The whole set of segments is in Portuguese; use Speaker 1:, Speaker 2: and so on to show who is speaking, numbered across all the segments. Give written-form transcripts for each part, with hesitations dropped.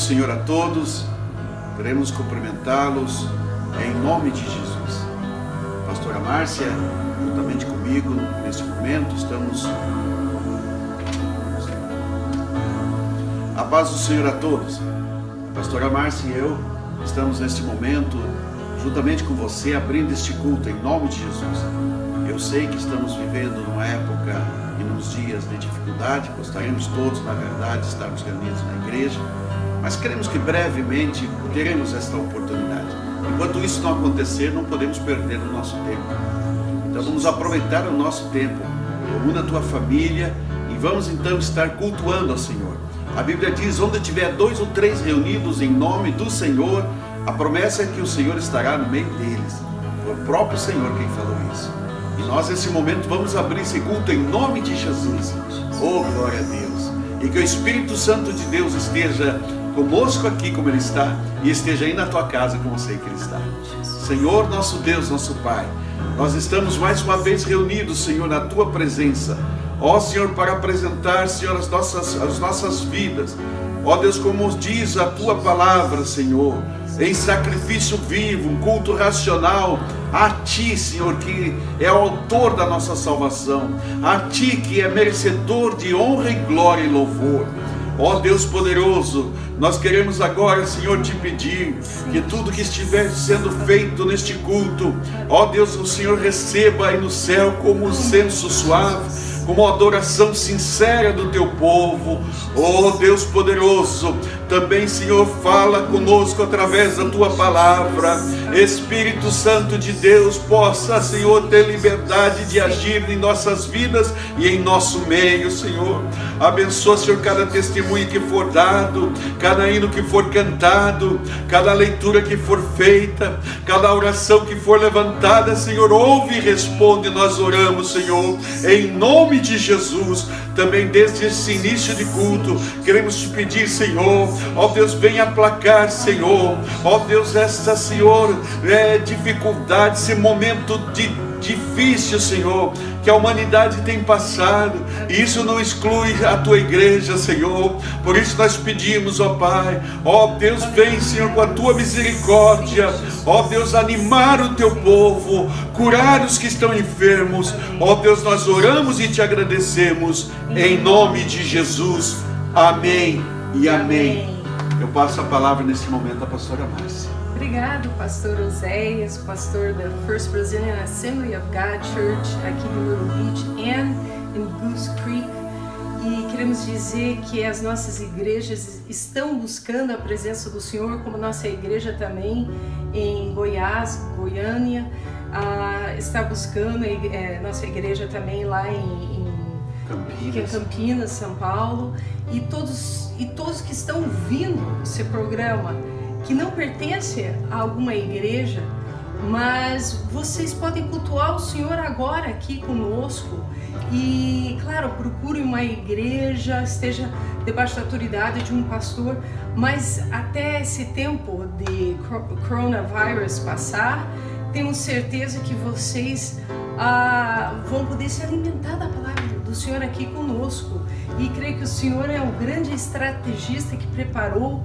Speaker 1: Senhor a todos, queremos cumprimentá-los em nome de Jesus. Pastora Márcia, juntamente comigo, neste momento, estamos... A paz do Senhor a todos. A pastora Márcia e eu estamos neste momento, juntamente com você, abrindo este culto em nome de Jesus. Eu sei que estamos vivendo numa época e nos dias de dificuldade, gostaríamos todos, na verdade, de estarmos reunidos na igreja, mas queremos que brevemente teremos esta oportunidade. Enquanto isso não acontecer, não podemos perder o nosso tempo. Então vamos aproveitar o nosso tempo, reúna a tua família e vamos então estar cultuando ao Senhor. A Bíblia diz, onde tiver 2 ou 3 reunidos em nome do Senhor, a promessa é que o Senhor estará no meio deles. Foi o próprio Senhor quem falou isso. E nós nesse momento vamos abrir esse culto em nome de Jesus. Oh, glória a Deus. E que o Espírito Santo de Deus esteja conosco aqui como Ele está, e esteja aí na tua casa como eu sei que Ele está. Senhor, nosso Deus, nosso Pai, nós estamos mais uma vez reunidos, Senhor, na tua presença. Ó Senhor, para apresentar, Senhor, as nossas vidas. Ó Deus, como diz a tua palavra, Senhor, em sacrifício vivo, um culto racional, a Ti, Senhor, que é o autor da nossa salvação, a Ti que é merecedor de honra e glória e louvor. Ó Deus poderoso, nós queremos agora, Senhor, te pedir que tudo que estiver sendo feito neste culto, ó Deus, o Senhor receba aí no céu como um censo suave, como uma adoração sincera do teu povo. Oh Deus poderoso, também, Senhor, fala conosco através da tua palavra. Espírito Santo de Deus, possa, Senhor, ter liberdade de agir em nossas vidas e em nosso meio, Senhor. Abençoa, Senhor, cada testemunho que for dado, cada hino que for cantado, cada leitura que for feita, cada oração que for levantada, Senhor, ouve e responde. Nós oramos, Senhor, em nome de Jesus. Também desde esse início de culto, queremos te pedir, Senhor, ó Deus, venha aplacar, Senhor, ó Deus, esta, Senhor, dificuldade, esse momento difícil, Senhor, que a humanidade tem passado, e isso não exclui a tua igreja, Senhor. Por isso nós pedimos, ó Pai, ó Deus, vem, Senhor, com a tua misericórdia, ó Deus, animar o teu povo, curar os que estão enfermos. Ó Deus, nós oramos e te agradecemos em nome de Jesus. Amém e amém. Eu passo a palavra nesse momento à pastora Márcia.
Speaker 2: Obrigado, pastor Oséias, pastor da First Brazilian Assembly of God Church aqui em Little Beach e em Goose Creek. E queremos dizer que as nossas igrejas estão buscando a presença do Senhor, como nossa igreja também em Goiás, Goiânia, está buscando, nossa igreja também lá em Campinas, São Paulo, e todos que estão vindo esse programa, que não pertence a alguma igreja, mas vocês podem cultuar o Senhor agora aqui conosco. E claro, procure uma igreja, esteja debaixo da autoridade de um pastor, mas até esse tempo de coronavírus passar, temos certeza que vocês vão poder se alimentar da palavra do Senhor aqui conosco. E creio que o Senhor é um grande estrategista que preparou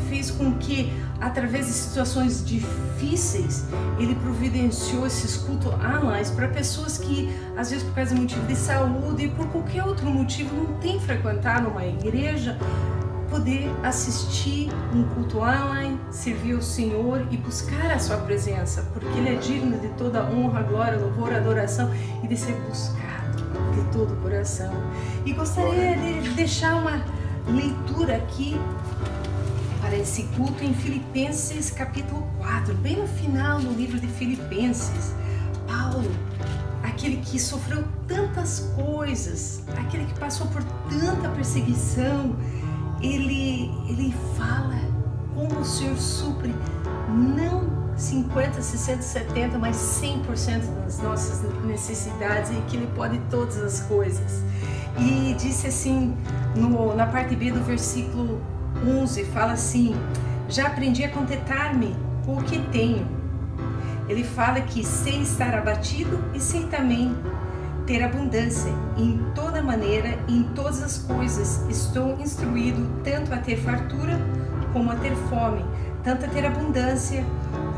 Speaker 2: fez com que, através de situações difíceis, Ele providenciou esses cultos online para pessoas que, às vezes por causa de motivo de saúde e por qualquer outro motivo, não tem frequentado uma igreja, poder assistir um culto online, servir ao Senhor e buscar a sua presença, porque Ele é digno de toda honra, glória, louvor, adoração e de ser buscado de todo o coração. E gostaria de deixar uma leitura aqui para esse culto em Filipenses capítulo 4, bem no final do livro de Filipenses. Paulo, aquele que sofreu tantas coisas, aquele que passou por tanta perseguição, ele fala como o Senhor supre não 50, 60, 70, mas 100% das nossas necessidades, e que Ele pode todas as coisas. E disse assim, na parte B do versículo 11, fala assim: já aprendi a contentar-me com o que tenho. Ele fala que sei estar abatido e sei também ter abundância em toda maneira, em todas as coisas. Estou instruído tanto a ter fartura como a ter fome, tanto a ter abundância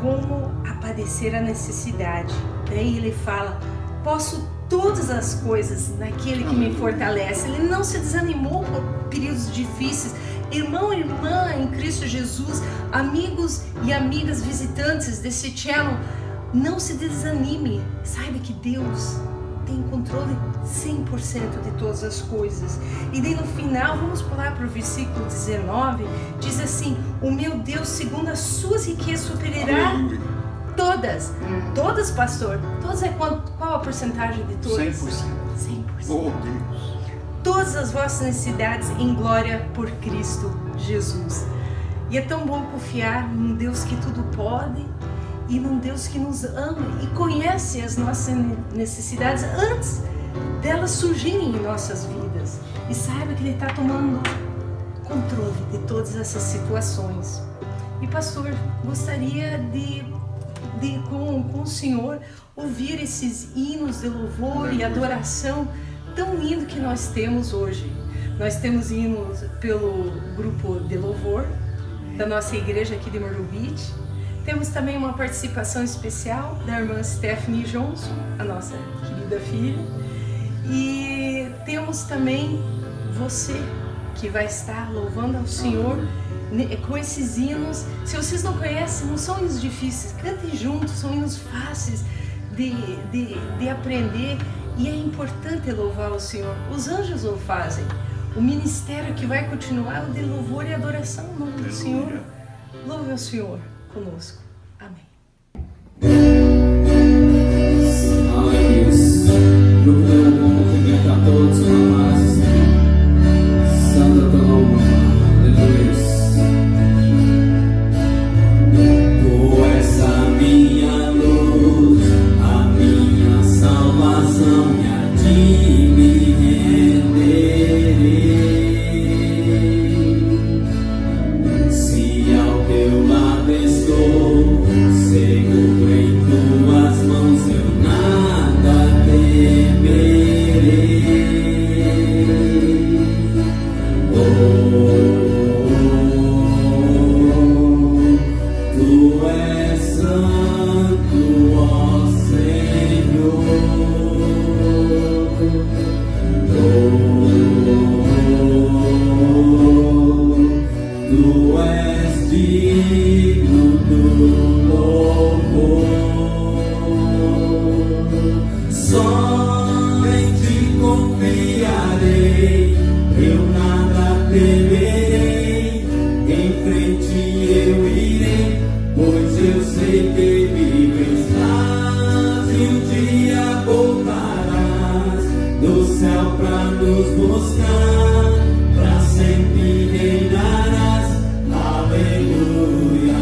Speaker 2: como a padecer a necessidade. Daí ele fala, posso todas as coisas naquele que me fortalece. Ele não se desanimou por períodos difíceis. Irmão e irmã em Cristo Jesus, amigos e amigas visitantes desse channel, não se desanime. Saiba que Deus tem controle 100% de todas as coisas. E daí no final, vamos pular para o versículo 19, diz assim, o meu Deus, segundo as suas riquezas, suprirá todas. Todas, pastor? Todas é qual a porcentagem de todas?
Speaker 1: 100%.
Speaker 2: 100%.
Speaker 1: Oh, Deus.
Speaker 2: Todas as vossas necessidades em glória por Cristo Jesus. E é tão bom confiar num Deus que tudo pode e num Deus que nos ama e conhece as nossas necessidades antes delas surgirem em nossas vidas. E saiba que Ele está tomando controle de todas essas situações. E pastor, gostaria de com o Senhor ouvir esses hinos de louvor e adoração tão lindo que nós temos hoje. Nós temos hinos pelo grupo de louvor da nossa igreja aqui de Myrtle Beach. Temos também uma participação especial da irmã Stephanie Johnson, a nossa querida filha. E temos também você que vai estar louvando ao Senhor com esses hinos. Se vocês não conhecem, não são hinos difíceis, cantem juntos, são hinos fáceis de aprender. E é importante louvar o Senhor. Os anjos o fazem. O ministério que vai continuar é o de louvor e adoração no nome do Senhor. Louve ao Senhor conosco. Amém.
Speaker 3: Aleluia. Grupo de louvor, cumprimenta a todos com a paz. Santo é teu nome, aleluia. Tu és a minha luz, a minha salvação, e a ti me renderei. Se ao teu lado estou, seguro em tuas mãos, eu nada temerei. Tu és santo, ó Senhor. Tu és digno do louvor. Só em ti confiarei, eu nada temerei. Em frente eu irei, pois eu sei que vivo estás e um dia voltarás do céu pra nos buscar, pra sempre reinarás. Aleluia.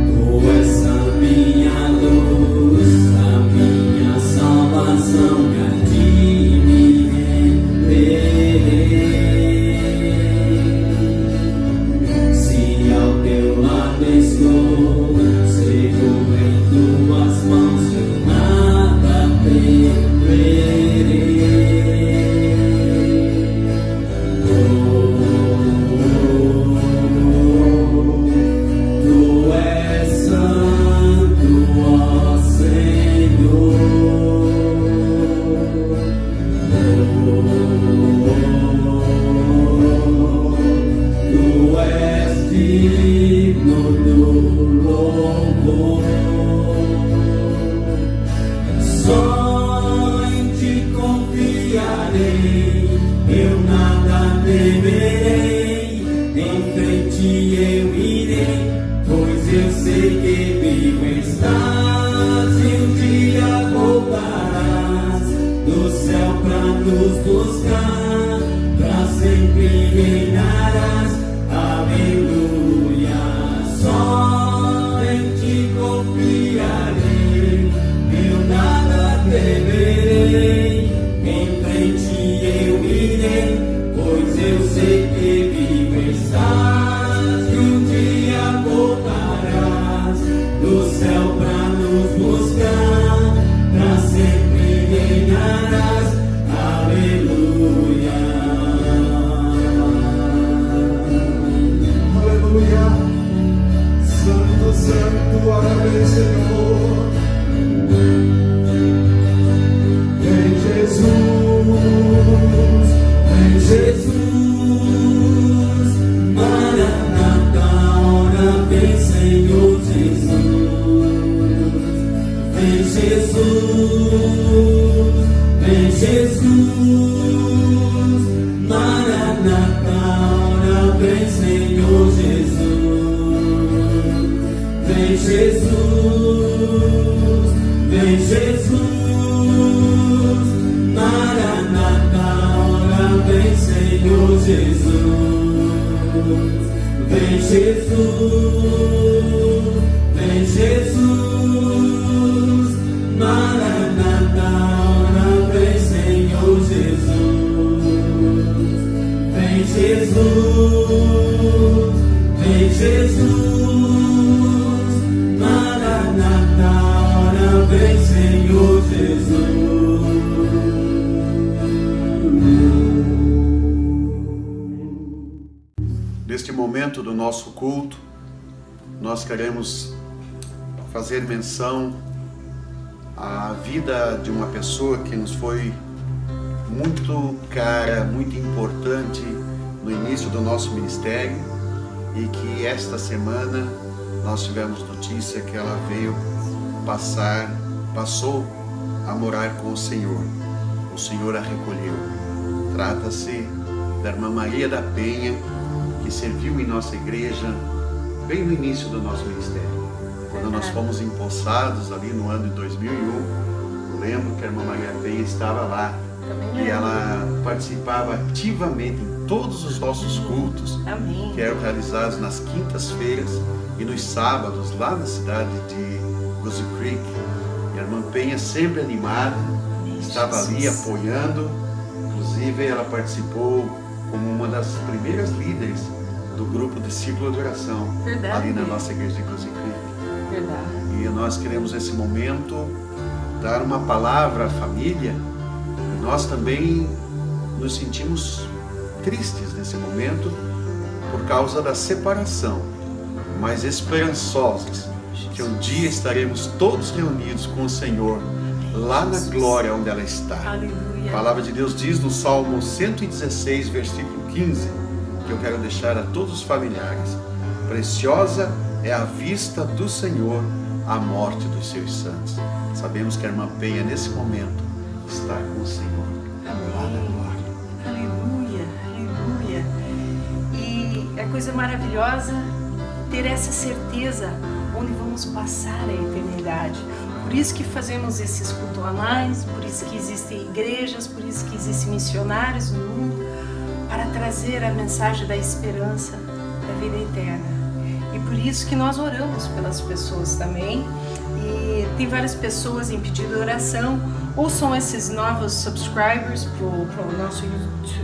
Speaker 3: Tu és a minha luz, a minha salvação, e a ti me renderei. Se ao teu lado estou, seguro em tuas mãos, eu nada temerei. Tu és santo, ó Senhor. Tu és digno do louvor. Só em ti confiarei, eu nada temerei. Em frente eu irei, pois eu sei que vivo estás e um dia voltarás do céu pra nos buscar, pra sempre reinarás. Aleluia. Só em ti confiarei, eu nada temerei. Em frente eu irei,
Speaker 4: Santo, ora vem, Senhor. Vem Jesus, vem Jesus, Maranata, ora vem, Senhor Jesus. Vem Jesus, vem Jesus, Maranata, ora vem, Senhor Jesus. Vem Jesus, vem Jesus, Maranata, ora vem, Senhor Jesus. Vem Jesus, vem Jesus, Maranata, ora vem, Senhor Jesus. Vem Jesus, vem Jesus, Maranata, ora vem, Senhor Jesus.
Speaker 1: Neste momento do nosso culto, nós queremos fazer menção à vida de uma pessoa que nos foi muito cara, muito importante no início do nosso ministério e que esta semana nós tivemos notícia que ela passou a morar com o Senhor. O Senhor a recolheu. Trata-se da irmã Maria da Penha, que serviu em nossa igreja bem no início do nosso ministério. Quando nós fomos empossados ali no ano de 2001, eu lembro que a irmã Maria Penha estava lá e ela participava ativamente em todos os nossos cultos,
Speaker 2: Amém.
Speaker 1: que eram realizados nas quintas-feiras e nos sábados lá na cidade de Goose Creek. E a irmã Penha sempre animada, estava ali apoiando. Inclusive ela participou como uma das primeiras líderes do grupo de círculo de oração.
Speaker 2: Verdade.
Speaker 1: Ali na nossa igreja de Goose Creek.
Speaker 2: Verdade.
Speaker 1: E nós queremos nesse momento dar uma palavra à família. E nós também nos sentimos tristes nesse momento por causa da separação, mas esperançosos que um dia estaremos todos reunidos com o Senhor lá na glória onde ela está.
Speaker 2: Aleluia.
Speaker 1: A palavra de Deus diz no Salmo 116, versículo 15, que eu quero deixar a todos os familiares: preciosa é a vista do Senhor a morte dos seus santos. Sabemos que a irmã Penha nesse momento está com o Senhor lá na glória.
Speaker 2: Aleluia, aleluia. E é coisa maravilhosa ter essa certeza onde vamos passar a eternidade. Por isso que fazemos esses cultos online, por isso que existem igrejas, por isso que existem missionários no mundo, para trazer a mensagem da esperança da vida eterna. E por isso que nós oramos pelas pessoas também. E tem várias pessoas em pedido de oração, ou são esses novos subscribers para o nosso YouTube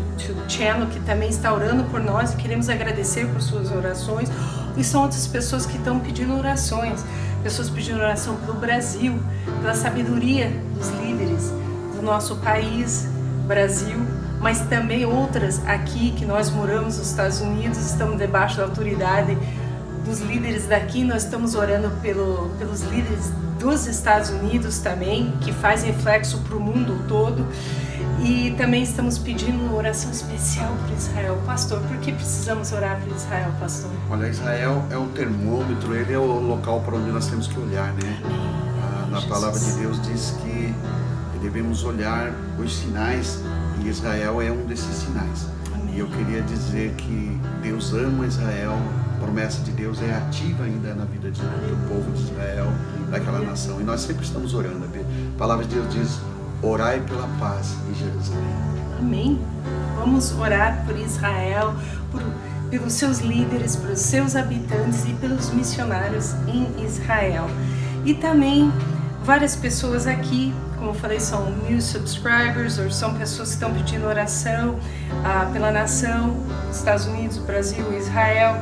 Speaker 2: channel que também está orando por nós e queremos agradecer por suas orações. E são outras pessoas que estão pedindo orações, pessoas pedindo oração pelo Brasil, pela sabedoria dos líderes do nosso país, Brasil, mas também outras aqui que nós moramos nos Estados Unidos, estamos debaixo da autoridade dos líderes daqui, nós estamos orando pelos líderes dos Estados Unidos também, que fazem reflexo para o mundo todo. E também estamos pedindo uma oração especial por Israel. Pastor, por que precisamos orar por Israel, pastor?
Speaker 1: Olha, Israel é o termômetro, ele é o local para onde nós temos que olhar, né? Na palavra de Deus diz que devemos olhar os sinais e Israel é um desses sinais.
Speaker 2: Amém.
Speaker 1: E eu queria dizer que Deus ama Israel, a promessa de Deus é ativa ainda na vida do povo de Israel, daquela nação. E nós sempre estamos orando. A palavra de Deus diz: orai pela paz em Jerusalém.
Speaker 2: Amém. Vamos orar por Israel, pelos seus líderes, pelos seus habitantes e pelos missionários em Israel. E também várias pessoas aqui, como eu falei, são new subscribers, ou são pessoas que estão pedindo oração pela nação, Estados Unidos, Brasil, Israel,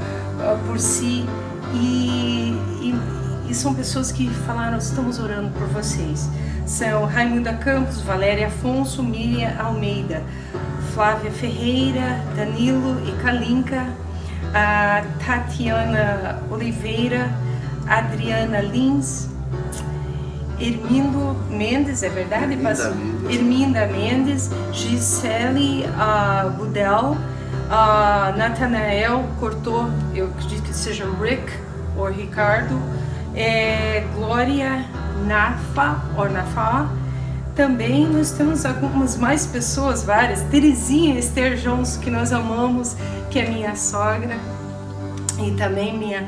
Speaker 2: por si. E são pessoas que falaram: estamos orando por vocês. São Raimunda Campos, Valéria Afonso, Miriam Almeida, Flávia Ferreira, Danilo e Kalinka, a Tatiana Oliveira, Adriana Lins, Hermindo Mendes, é verdade, pastor? Herminda Mendes, Gisele Budel, Nathanael Cortou, eu acredito que seja Rick ou Ricardo, Glória Nafa, também nós temos algumas mais pessoas, várias, Terezinha Esther Jones, que nós amamos, que é minha sogra, e também minha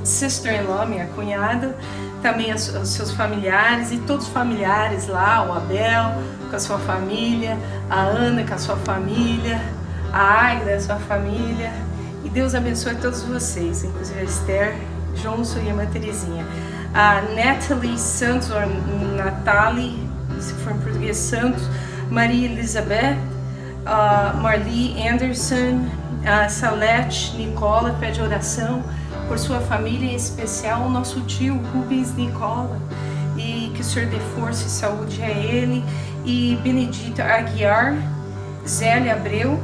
Speaker 2: sister-in-law, minha cunhada, também os seus familiares e todos os familiares lá, o Abel com a sua família, a Ana com a sua família, a Agra, a sua família, e Deus abençoe todos vocês, inclusive a Esther Johnson e a irmã Terezinha. A Natalie Santos, ou Natalie, se for em português, Santos, Maria Elizabeth, Marli Anderson, a Salete Nicola pede oração por sua família, em especial o nosso tio Rubens Nicola, e que o Senhor dê força e saúde a ele, e Benedita Aguiar, Zélia Abreu,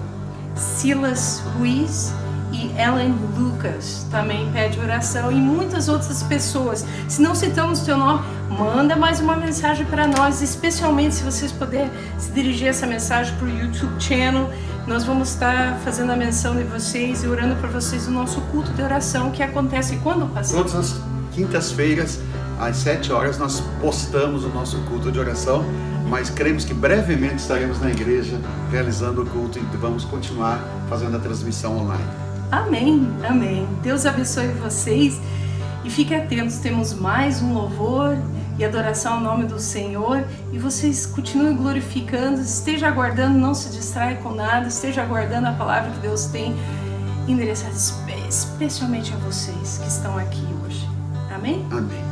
Speaker 2: Silas Ruiz e Ellen Lucas também pede oração, e muitas outras pessoas. Se não citamos o teu nome, manda mais uma mensagem para nós, especialmente se vocês puderem se dirigir essa mensagem para o YouTube channel. Nós vamos estar fazendo a menção de vocês e orando por vocês no nosso culto de oração, que acontece quando, pastor?
Speaker 1: Todas as quintas-feiras, às 7 horas, nós postamos o nosso culto de oração, mas cremos que brevemente estaremos na igreja realizando o culto e vamos continuar fazendo a transmissão online.
Speaker 2: Amém, amém. Deus abençoe vocês e fiquem atentos, temos mais um louvor e adoração ao nome do Senhor, e vocês continuem glorificando, esteja aguardando, não se distraia com nada, esteja aguardando a palavra que Deus tem endereçada especialmente a vocês que estão aqui hoje. Amém?
Speaker 1: Amém.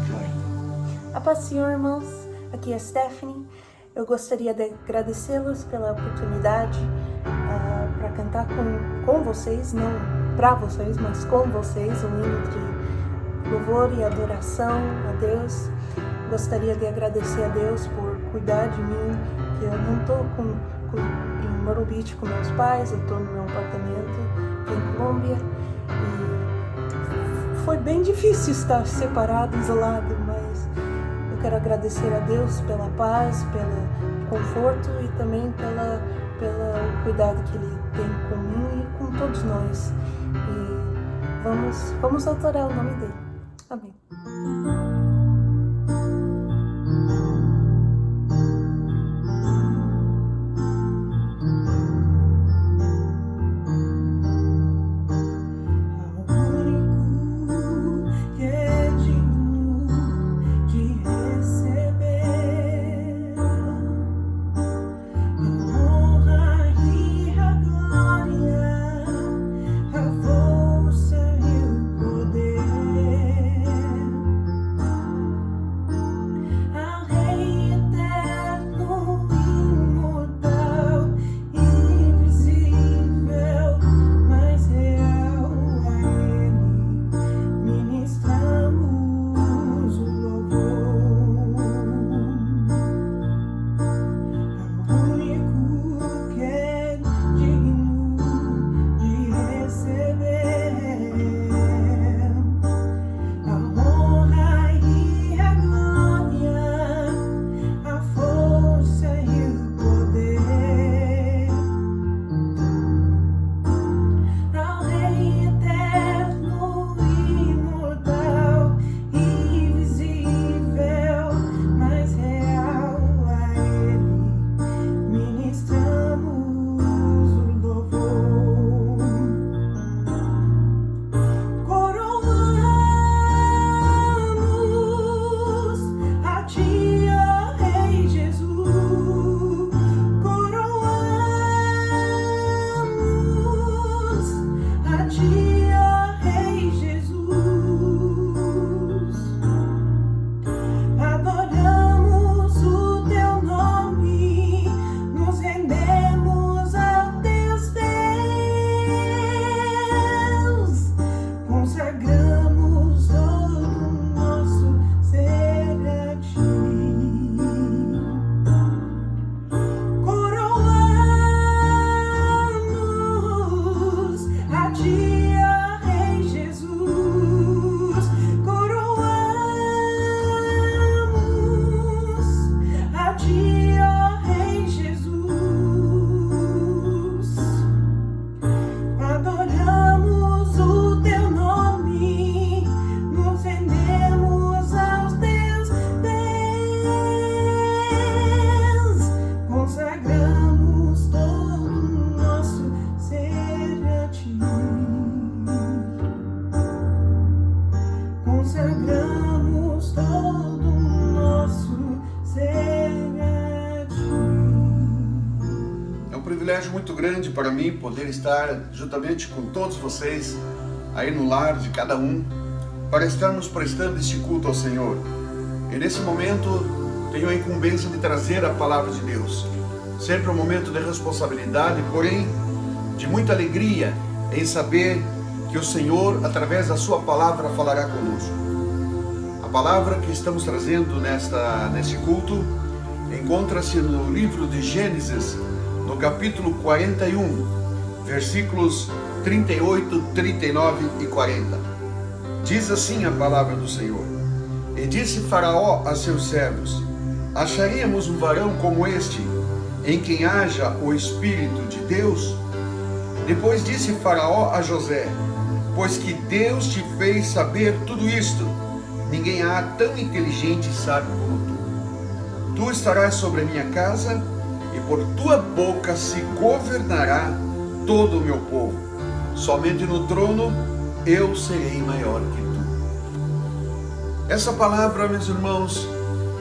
Speaker 5: A paz do Senhor, irmãos. Aqui é Stephanie. Eu gostaria de agradecê-los pela oportunidade para cantar com vocês, não para vocês, mas com vocês, um hino de louvor e adoração a Deus. Gostaria de agradecer a Deus por cuidar de mim, que eu não estou em Moro Beach com meus pais, eu estou no meu apartamento aqui em Colômbia. E foi bem difícil estar separado, isolado, mas eu quero agradecer a Deus pela paz, pelo conforto e também pelo cuidado que Ele tem com mim e com todos nós. E vamos adorar o nome dEle. Amém.
Speaker 4: Poder
Speaker 5: consagramos todo o nosso ser a Ti.
Speaker 1: É um privilégio muito grande para mim poder estar juntamente com todos vocês aí no lar de cada um, para estarmos prestando este culto ao Senhor. E nesse momento tenho a incumbência de trazer a palavra de Deus. Sempre um momento de responsabilidade, porém de muita alegria em saber que o Senhor, através da sua palavra, falará conosco. A palavra que estamos trazendo neste culto encontra-se no livro de Gênesis, no capítulo 41, versículos 38, 39 e 40. Diz assim a palavra do Senhor: E disse Faraó a seus servos: Acharíamos um varão como este, em quem haja o Espírito de Deus? Depois disse Faraó a José: Pois que Deus te fez saber tudo isto, ninguém há tão inteligente e sábio como tu. Tu estarás sobre a minha casa, e por tua boca se governará todo o meu povo. Somente no trono eu serei maior que tu. Essa palavra, meus irmãos,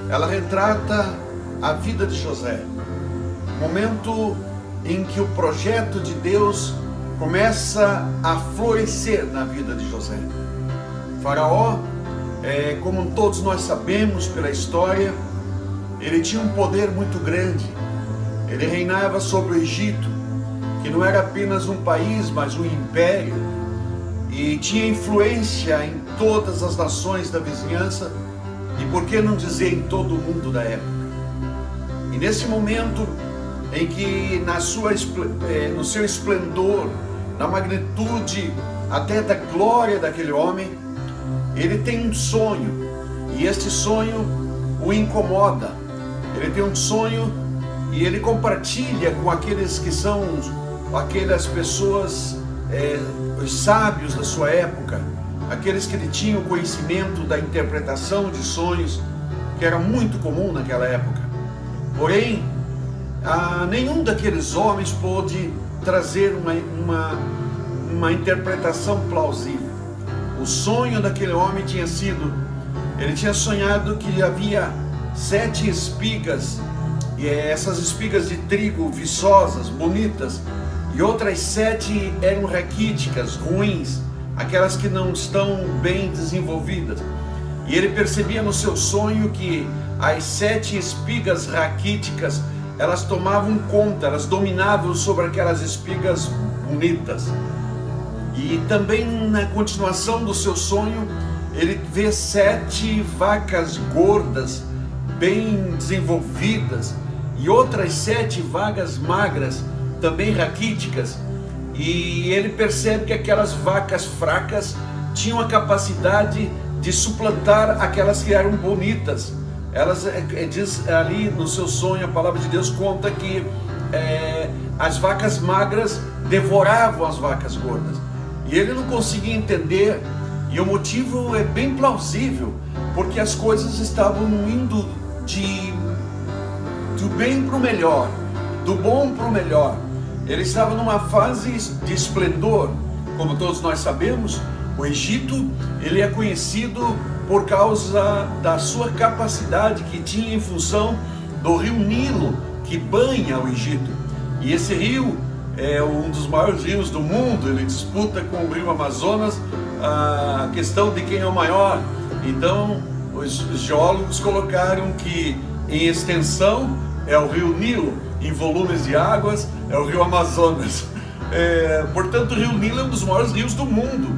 Speaker 1: ela retrata a vida de José. Momento em que o projeto de Deus começa a florescer na vida de José. Faraó, como todos nós sabemos pela história, ele tinha um poder muito grande. Ele reinava sobre o Egito, que não era apenas um país, mas um império, e tinha influência em todas as nações da vizinhança, e por que não dizer em todo o mundo da época. E nesse momento em que no seu esplendor, na magnitude até da glória daquele homem, ele tem um sonho, e este sonho o incomoda. Ele tem um sonho e ele compartilha com aqueles que são aquelas pessoas, os sábios da sua época, aqueles que tinham conhecimento da interpretação de sonhos, que era muito comum naquela época. Porém, nenhum daqueles homens pôde trazer uma interpretação plausível. O sonho daquele homem tinha sido, ele tinha sonhado que havia 7 espigas, e essas espigas de trigo viçosas, bonitas, e outras 7 eram raquíticas, ruins, aquelas que não estão bem desenvolvidas. E ele percebia no seu sonho que as 7 espigas raquíticas, elas tomavam conta, elas dominavam sobre aquelas espigas bonitas. E também na continuação do seu sonho, ele vê 7 vacas gordas, bem desenvolvidas, e outras 7 vacas magras, também raquíticas, e ele percebe que aquelas vacas fracas tinham a capacidade de suplantar aquelas que eram bonitas. Elas, diz ali no seu sonho, a palavra de Deus conta que as vacas magras devoravam as vacas gordas, e ele não conseguia entender, e o motivo é bem plausível, porque as coisas estavam indo do bem para o melhor, do bom para o melhor. Ele estava numa fase de esplendor. Como todos nós sabemos, o Egito, ele é conhecido por causa da sua capacidade que tinha em função do rio Nilo, que banha o Egito. E esse rio é um dos maiores rios do mundo, ele disputa com o rio Amazonas a questão de quem é o maior. Então, os geólogos colocaram que em extensão é o rio Nilo, em volumes de águas é o rio Amazonas. Portanto, o rio Nilo é um dos maiores rios do mundo,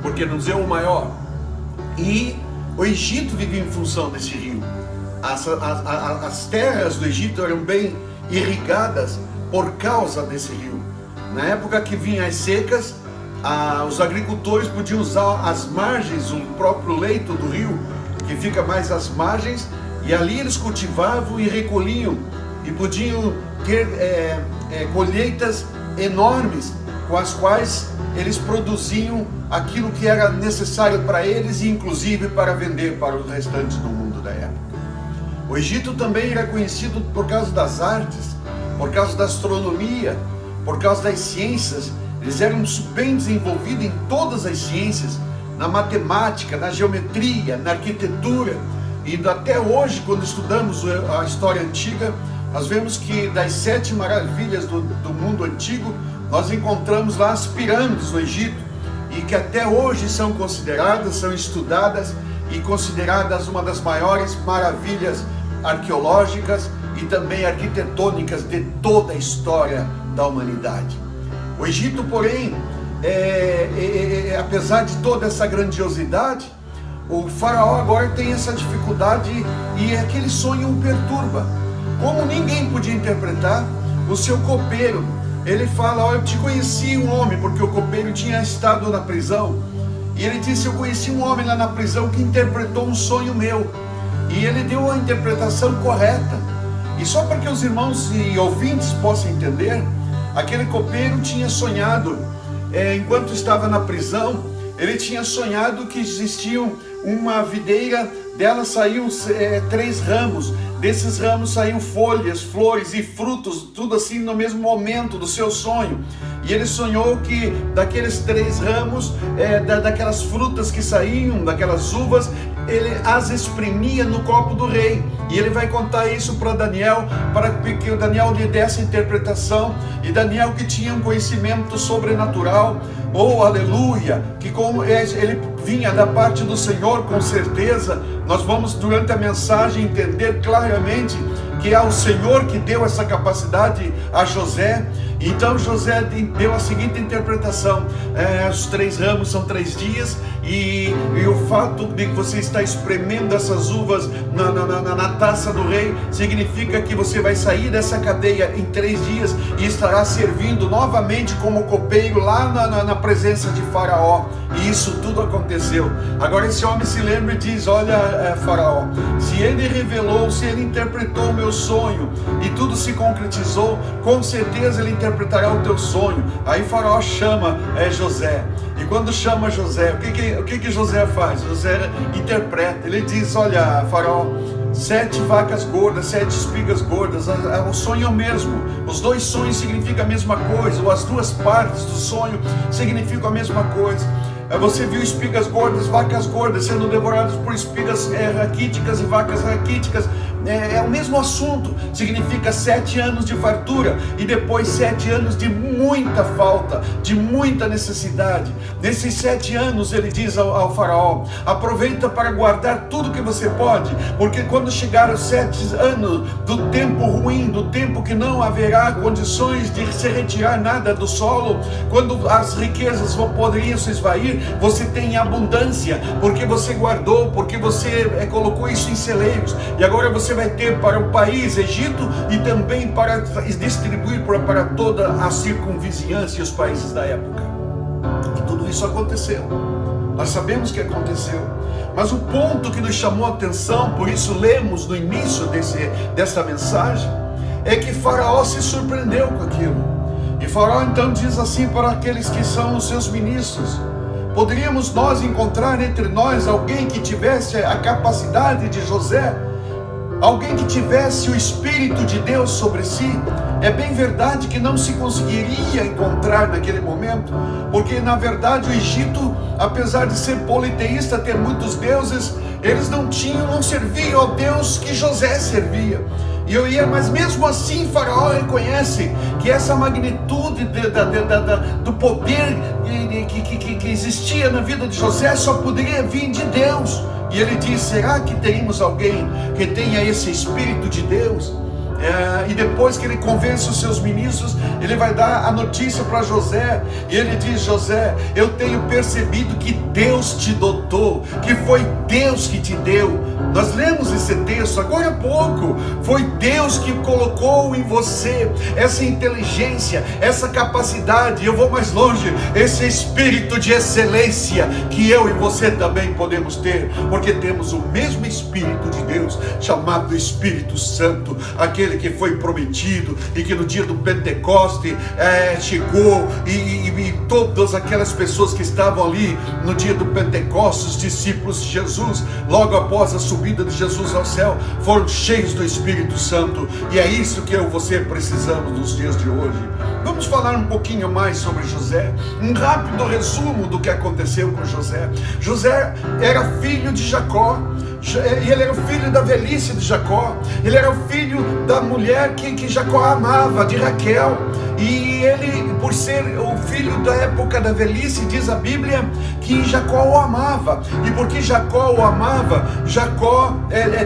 Speaker 1: porque não dizer o maior. E o Egito vivia em função desse rio. As terras do Egito eram bem irrigadas por causa desse rio. Na época que vinham as secas, os agricultores podiam usar as margens, o próprio leito do rio, que fica mais às margens, e ali eles cultivavam e recolhiam, e podiam ter colheitas enormes, com as quais eles produziam aquilo que era necessário para eles, e inclusive para vender para os restantes do mundo da época. O Egito também era conhecido por causa das artes, por causa da astronomia, por causa das ciências. Eles eram bem desenvolvidos em todas as ciências. na matemática, na geometria, na arquitetura. E até hoje, quando estudamos a história antiga, nós vemos que das 7 maravilhas do mundo antigo, nós encontramos lá as pirâmides no Egito, e que até hoje são consideradas, são estudadas e consideradas uma das maiores maravilhas arqueológicas e também arquitetônicas de toda a história da humanidade. O Egito, porém, apesar de toda essa grandiosidade, o faraó agora tem essa dificuldade e aquele sonho o perturba. Como ninguém podia interpretar, o seu copeiro, ele fala: eu te conheci um homem, porque o copeiro tinha estado na prisão, e ele disse: eu conheci um homem lá na prisão que interpretou um sonho meu, e ele deu a interpretação correta. E só para que os irmãos e ouvintes possam entender, aquele copeiro tinha sonhado, enquanto estava na prisão, ele tinha sonhado que existia uma videira, dela saíam 3 ramos, desses ramos saíam folhas, flores e frutos, tudo assim no mesmo momento do seu sonho. E ele sonhou que daqueles 3 ramos, daquelas frutas que saíam, daquelas uvas, ele as exprimia no copo do rei. E ele vai contar isso para Daniel, para que o Daniel lhe desse a interpretação. E Daniel, que tinha um conhecimento sobrenatural, aleluia, que como ele vinha da parte do Senhor, com certeza, nós vamos durante a mensagem entender claramente que é o Senhor que deu essa capacidade a José. Então José deu a seguinte interpretação: os 3 ramos são 3 dias, e o fato de que você está espremendo essas uvas na taça do rei, significa que você vai sair dessa cadeia em 3 dias e estará servindo novamente como copeiro lá na presença de Faraó. E isso tudo aconteceu. Agora esse homem se lembra e diz: olha, Faraó, se ele revelou, se ele interpretou o meu sonho e tudo se concretizou, com certeza ele interpretará o teu sonho. Aí Faraó chama José, e quando chama José, o que José faz? José interpreta, ele diz: olha, Faraó, 7 vacas gordas, 7 espigas gordas, o sonho é o mesmo, os 2 sonhos significam a mesma coisa, ou as 2 partes do sonho significam a mesma coisa. Você viu espigas gordas, vacas gordas sendo devoradas por espigas raquíticas e vacas raquíticas. É o mesmo assunto, significa 7 anos de fartura e depois 7 anos de muita falta, de muita necessidade. Nesses 7 anos, ele diz ao faraó: aproveita para guardar tudo que você pode, porque quando chegar os 7 anos do tempo ruim, do tempo que não haverá condições de se retirar nada do solo, quando as riquezas poderiam se esvair, você tem abundância, porque você guardou, porque você colocou isso em celeiros, e agora você vai ter para o país Egito e também para distribuir para toda a circunvizinhança e os países da época. E tudo isso aconteceu. Nós sabemos que aconteceu. Mas o ponto que nos chamou a atenção, por isso lemos no início dessa mensagem, é que Faraó se surpreendeu com aquilo. E Faraó então diz assim para aqueles que são os seus ministros: poderíamos nós encontrar entre nós alguém que tivesse a capacidade de José? Alguém que tivesse o Espírito de Deus sobre si? É bem verdade que não se conseguiria encontrar naquele momento, porque na verdade o Egito, apesar de ser politeísta, ter muitos deuses, eles não serviam ao Deus que José servia. Mas mesmo assim Faraó reconhece que essa magnitude do poder que existia na vida de José só poderia vir de Deus. E ele diz: será que teríamos alguém que tenha esse Espírito de Deus? E depois que ele convence os seus ministros, ele vai dar a notícia para José, e ele diz: José, eu tenho percebido que Deus te dotou, que foi Deus que te deu. Nós lemos esse texto agora há pouco. Foi Deus que colocou em você essa inteligência, essa capacidade. Eu vou mais longe, esse espírito de excelência que eu e você também podemos ter, porque temos o mesmo Espírito de Deus, chamado Espírito Santo, aquele que foi prometido e que no dia do Pentecoste chegou, e todas aquelas pessoas que estavam ali no dia do Pentecoste, os discípulos de Jesus, logo após a subida de Jesus ao céu, foram cheios do Espírito Santo. E é isso que eu e você precisamos nos dias de hoje. Vamos falar um pouquinho mais sobre José. Um rápido resumo do que aconteceu com José. José era filho de Jacó. E ele era o filho da velhice de Jacó. Ele era o filho da mulher que Jacó amava, de Raquel. E ele, por ser o filho da época da velhice, diz a Bíblia que Jacó o amava. E porque Jacó o amava, Jacó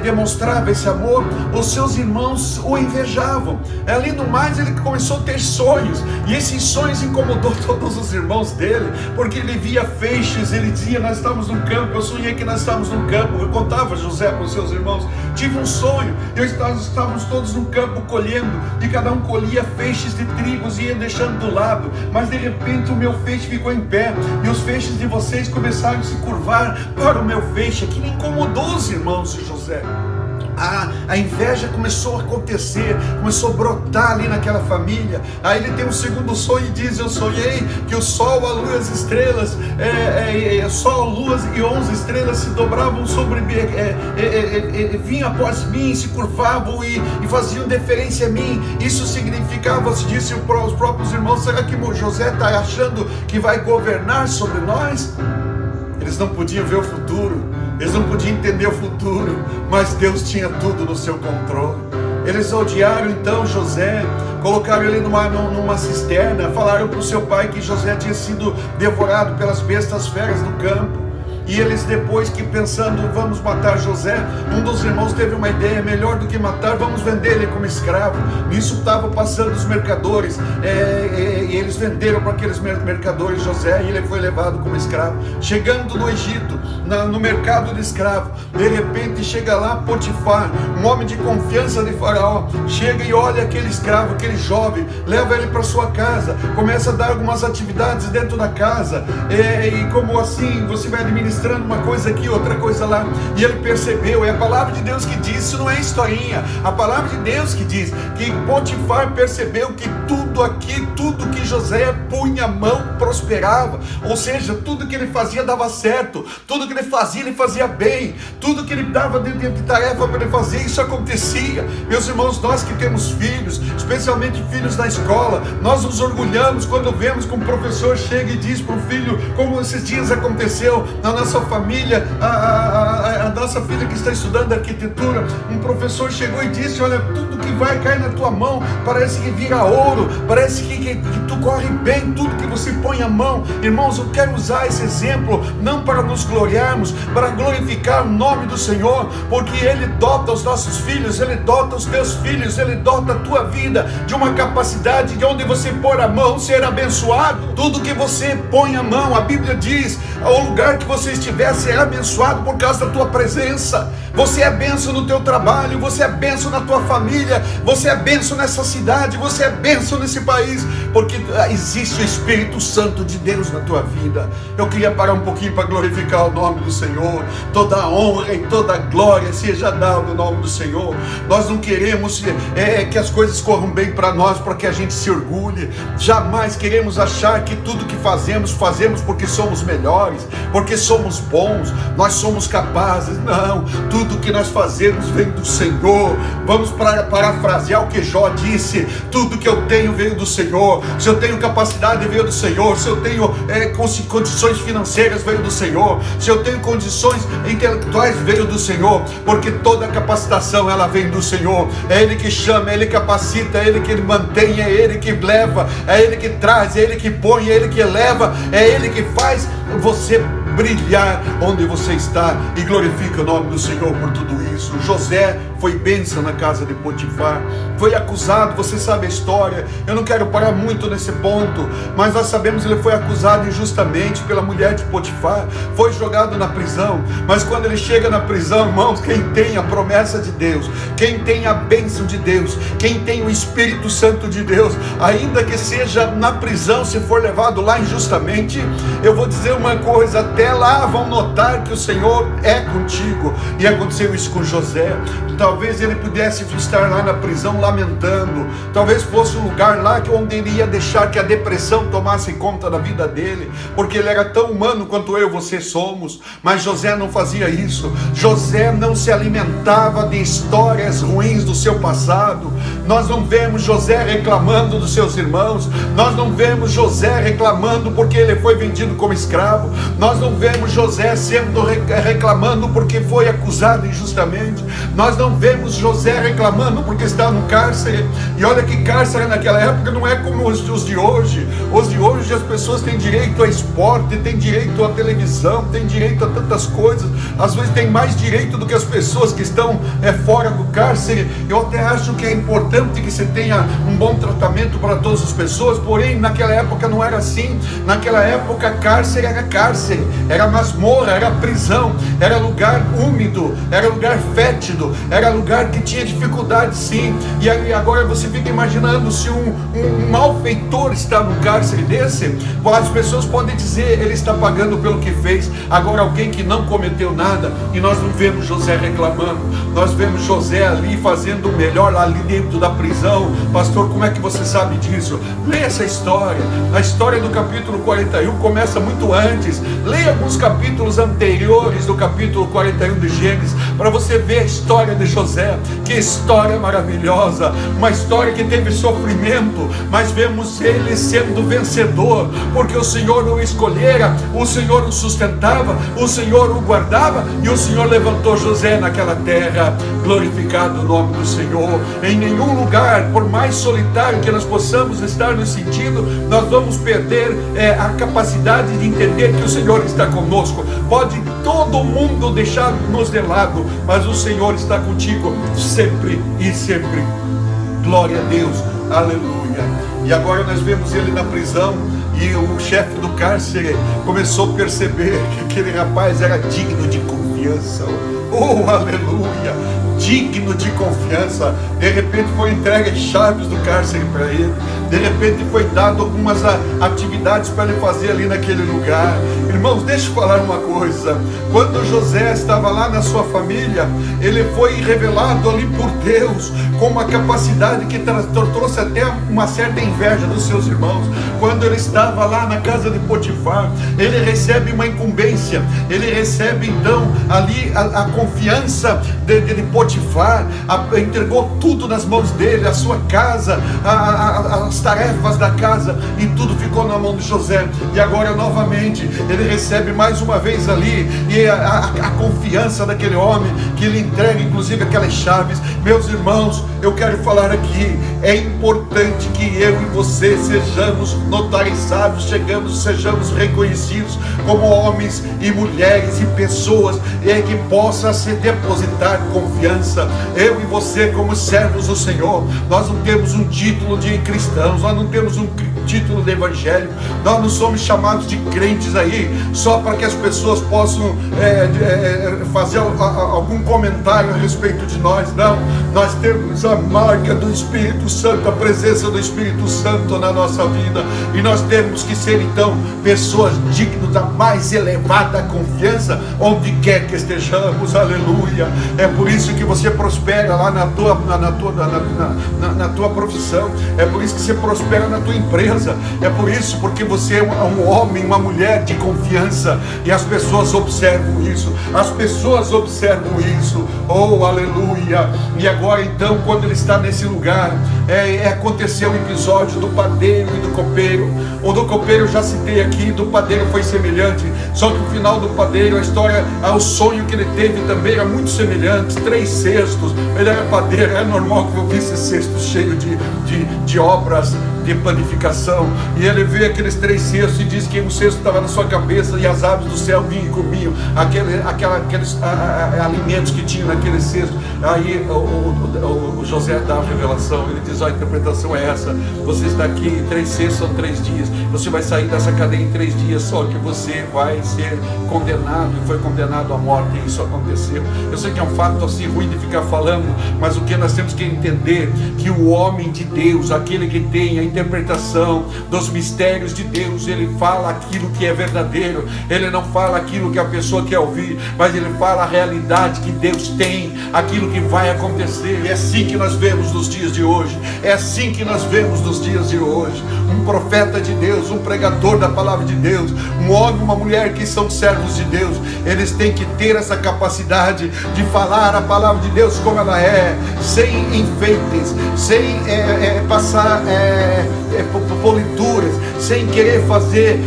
Speaker 1: demonstrava esse amor, os seus irmãos o invejavam. Além do mais, ele começou a ter sonhos. E esses sonhos incomodou todos os irmãos dele, porque ele via feixes, ele dizia: nós estamos num campo, eu sonhei que nós estávamos num campo. Eu contava José para os seus irmãos: tive um sonho, estávamos todos no campo colhendo, e cada um colhia feixes de trigo e ia deixando do lado, mas de repente o meu feixe ficou em pé, e os feixes de vocês começaram a se curvar para o meu feixe. Aquilo incomodou os irmãos de José. A inveja começou a acontecer, começou a brotar ali naquela família. Aí ele tem um segundo sonho e diz: eu sonhei que o sol, a lua e as estrelas, sol, luas e 11 estrelas se dobravam sobre mim, vinham após mim, se curvavam e faziam deferência a mim. Isso significava, se disse para os próprios irmãos: será que José está achando que vai governar sobre nós? Eles não podiam ver o futuro, eles não podiam entender o futuro, mas Deus tinha tudo no seu controle. Eles odiaram então José, colocaram ele numa cisterna, falaram para o seu pai que José tinha sido devorado pelas bestas feras do campo. E eles, depois que pensando, vamos matar José, um dos irmãos teve uma ideia: melhor do que matar, vamos vender ele como escravo. Nisso estavam passando os mercadores, e eles venderam para aqueles mercadores José, e ele foi levado como escravo. Chegando no Egito, no mercado de escravo, de repente chega lá Potifar, um homem de confiança de Faraó, chega e olha aquele escravo, aquele jovem, leva ele para sua casa, começa a dar algumas atividades dentro da casa, e como assim, você vai administrar uma coisa aqui, outra coisa lá. E ele percebeu, é a palavra de Deus que diz, isso não é historinha, a palavra de Deus que diz que Potifar percebeu que tudo que José punha a mão prosperava. Ou seja, tudo que ele fazia dava certo, tudo que ele fazia bem, tudo que ele dava de tarefa para ele fazer, isso acontecia. Meus irmãos, nós que temos filhos, especialmente filhos da escola, nós nos orgulhamos quando vemos que um professor chega e diz para o filho, como esses dias aconteceu na nossa família, a nossa filha que está estudando arquitetura, um professor chegou e disse: olha, tudo que vai cair na tua mão parece que vira ouro, parece que tu corre bem, tudo que você põe a mão. Irmãos, eu quero usar esse exemplo não para nos gloriarmos, para glorificar o nome do Senhor, porque Ele dota os nossos filhos, Ele dota os teus filhos, Ele dota a tua vida de uma capacidade de onde você pôr a mão ser abençoado. Tudo que você põe a mão, a Bíblia diz, ao lugar que você estiver, será abençoado por causa da tua presença. Você é bênção no teu trabalho, você é bênção na tua família, você é bênção nessa cidade, você é bênção nesse país, porque existe o Espírito Santo de Deus na tua vida. Eu queria parar um pouquinho para glorificar o nome do Senhor. Toda a honra e toda a glória seja dada no nome do Senhor. Nós não queremos que as coisas corram bem para nós, para que a gente se orgulhe. Jamais queremos achar que tudo que fazemos porque somos melhores, porque somos bons, nós somos capazes. Não, tudo que nós fazemos vem do Senhor. Vamos parafrasear o que Jó disse: tudo que eu tenho veio do Senhor. Se eu tenho capacidade, veio do Senhor. Se eu tenho condições financeiras, veio do Senhor. Se eu tenho condições intelectuais, veio do Senhor, porque toda capacitação ela vem do Senhor. É Ele que chama, é Ele que capacita, é Ele que mantém, é Ele que leva, é Ele que traz, é Ele que põe, é Ele que eleva, é Ele que faz você brilhar onde você está, e glorifica o nome do Senhor por tudo isso. José foi bênção na casa de Potifar, foi acusado, você sabe a história, eu não quero parar muito nesse ponto, mas nós sabemos que ele foi acusado injustamente pela mulher de Potifar, foi jogado na prisão, mas quando ele chega na prisão, irmãos, quem tem a promessa de Deus, quem tem a bênção de Deus, quem tem o Espírito Santo de Deus, ainda que seja na prisão, se for levado lá injustamente, eu vou dizer uma coisa, até lá vão notar que o Senhor é contigo. E aconteceu isso com José. Talvez ele pudesse estar lá na prisão lamentando, talvez fosse um lugar lá onde ele ia deixar que a depressão tomasse conta da vida dele, porque ele era tão humano quanto eu e você somos. Mas José não fazia isso. José não se alimentava de histórias ruins do seu passado. Nós não vemos José reclamando dos seus irmãos. Nós não vemos José reclamando porque ele foi vendido como escravo. Nós não vemos José reclamando porque foi acusado injustamente. Nós não vemos José reclamando porque está no cárcere. E olha que cárcere naquela época não é como os de hoje. Os de hoje as pessoas têm direito a esporte, têm direito a televisão, têm direito a tantas coisas. Às vezes tem mais direito do que as pessoas que estão fora do cárcere. Eu até acho que é importante que você tenha um bom tratamento para todas as pessoas, porém naquela época não era assim. Naquela época cárcere, era masmorra, era prisão, era lugar úmido, era lugar fétido, era lugar que tinha dificuldade sim. E aí agora você fica imaginando se um malfeitor está no cárcere desse, as pessoas podem dizer, ele está pagando pelo que fez. Agora alguém que não cometeu nada, e nós não vemos José reclamando, nós vemos José ali fazendo o melhor ali dentro da prisão. Pastor, como é que você sabe disso? Leia essa história. A história do capítulo 41 começa muito antes. Leia alguns capítulos anteriores do capítulo 41 de Gênesis, para você ver a história de José. Que história maravilhosa, uma história que teve sofrimento, mas vemos ele sendo vencedor, porque o Senhor o escolhera, o Senhor o sustentava, o Senhor o guardava, e o Senhor levantou José naquela terra. Glorificado o nome do Senhor. Em nenhum lugar, por mais solitário que nós possamos estar nos sentindo, nós vamos perder a capacidade de entender que o Senhor está conosco. Pode todo mundo deixar-nos de lado, mas o Senhor está contigo sempre e sempre. Glória a Deus, aleluia. E agora nós vemos ele na prisão, e o chefe do cárcere começou a perceber que aquele rapaz era digno de confiança. Oh, aleluia! Digno de confiança. De repente foi entregue as chaves do cárcere para ele. De repente foi dado algumas atividades para ele fazer ali naquele lugar. Irmãos, deixa eu falar uma coisa. Quando José estava lá na sua família, ele foi revelado ali por Deus com uma capacidade que trouxe até uma certa inveja dos seus irmãos. Quando ele estava lá na casa de Potifar, ele recebe uma incumbência. Ele recebe então ali a confiança de Potifar, entregou tudo nas mãos dele, a sua casa, as tarefas da casa, e tudo ficou na mão de José. E agora novamente ele recebe mais uma vez ali, e a confiança daquele homem, que ele entrega inclusive aquelas chaves. Meus irmãos, eu quero falar aqui, é importante que eu e você sejamos notarizados, sejamos reconhecidos como homens e mulheres e pessoas que possa se depositar confiança. Eu e você, como servos do Senhor, nós não temos um título de cristãos, nós não temos um título de evangelho, nós não somos chamados de crentes aí só para que as pessoas possam fazer algum comentário a respeito de nós. Não, nós temos a marca do Espírito Santo, a presença do Espírito Santo na nossa vida, e nós temos que ser então pessoas dignas da mais elevada confiança onde quer que estejamos. Aleluia. É por isso que você prospera lá na tua profissão, é por isso que você prospera na tua empresa, é por isso, porque você é um homem, uma mulher de confiança, e as pessoas observam isso, oh aleluia. E agora então, quando ele está nesse lugar, aconteceu o episódio do padeiro e do copeiro. O do copeiro eu já citei aqui, do padeiro foi semelhante, só que o final do padeiro, a história, o sonho que ele teve também era muito semelhante. 3 cestos, ele era padeiro, é normal que eu visse cesto cheio de obras de panificação, e ele vê aqueles 3 cestos e diz que um cesto estava na sua cabeça, e as aves do céu vinham e comiam aqueles alimentos que tinham naquele cesto. Aí o José dá a revelação, ele diz: a interpretação é essa, você está aqui, 3 cestos são 3 dias, você vai sair dessa cadeia em 3 dias, só que você vai ser condenado, e foi condenado à morte, e isso aconteceu. Eu sei que é um fato assim ruim de ficar falando, mas o que nós temos que entender, que o homem de Deus, aquele que tem a
Speaker 6: interpretação dos mistérios de Deus. Ele fala aquilo que é verdadeiro, ele não fala aquilo que a pessoa quer ouvir, mas ele fala a realidade que Deus tem, aquilo que vai acontecer. É assim que nós vemos nos dias de hoje, é assim que nós vemos nos dias de hoje. Um profeta de Deus, um pregador da palavra de Deus, um homem, uma mulher que são servos de Deus, eles têm que ter essa capacidade de falar a palavra de Deus como ela é, sem enfeites, sem passar polituras, sem querer fazer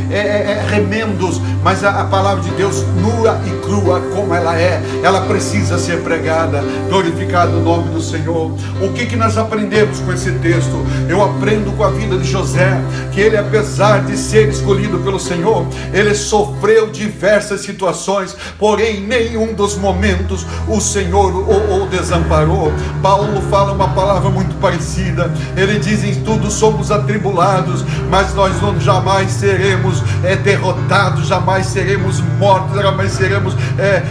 Speaker 6: remendos, mas a palavra de Deus nua e crua como ela é, ela precisa ser pregada. Glorificado o nome do Senhor. O que nós aprendemos com esse texto? Eu aprendo com a vida de José, que ele, apesar de ser escolhido pelo Senhor, ele sofreu diversas situações, porém em nenhum dos momentos o Senhor o desamparou. Paulo fala uma palavra muito parecida, ele diz: em tudo somos atribulados, mas nós jamais seremos derrotados, jamais seremos mortos, jamais seremos,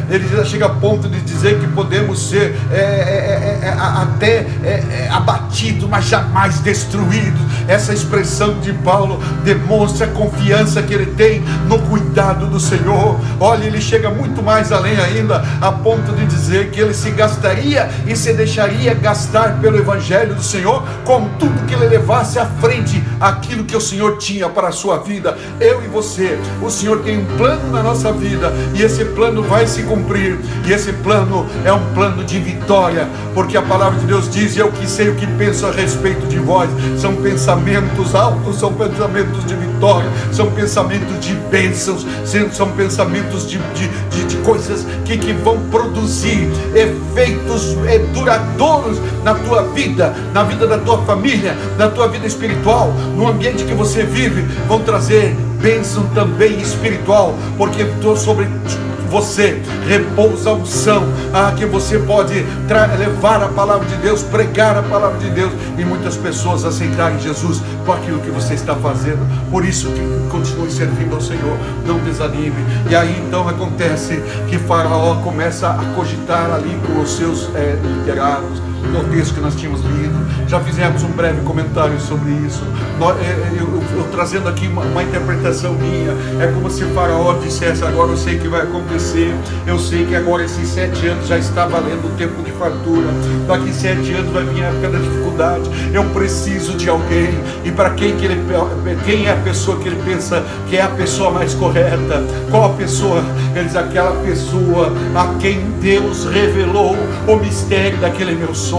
Speaker 6: ele já chega a ponto de dizer que podemos ser até abatidos, mas jamais destruídos. Essa expressão de Paulo demonstra a confiança que ele tem no cuidado do Senhor. Olha, ele chega muito mais além ainda, a ponto de dizer que ele se gastaria e se deixaria gastar pelo Evangelho do Senhor, com tudo que ele levasse à frente aquilo que o Senhor tinha para a sua vida. Eu e você, o Senhor tem um plano na nossa vida, e esse plano vai se cumprir, e esse plano é um plano de vitória, porque a palavra de Deus diz: eu que sei o que penso a respeito de vós, são pensamentos altos, são pensamentos de vitória, são pensamentos de bênçãos, são pensamentos de coisas que vão produzir efeitos duradouros na tua vida, na vida da tua família, na tua vida espiritual, no ambiente que você vive, vão trazer bênção também espiritual, porque sobre você repousa a unção, que você pode levar a palavra de Deus, pregar a palavra de Deus, e muitas pessoas aceitarem Jesus com aquilo que você está fazendo. Por isso que continue servindo ao Senhor, não desanime. E aí então acontece que Faraó começa a cogitar ali com os seus liderados, no texto que nós tínhamos lido. Já fizemos um breve comentário sobre isso. Eu trazendo aqui uma interpretação minha, é como se Faraó dissesse: agora eu sei o que vai acontecer, eu sei que agora esses 7 anos já está valendo o tempo de fartura, daqui 7 anos vai vir a época da dificuldade, eu preciso de alguém. E para quem é a pessoa que ele pensa que é a pessoa mais correta? Qual a pessoa? Ele diz: aquela pessoa a quem Deus revelou o mistério daquele meu sonho.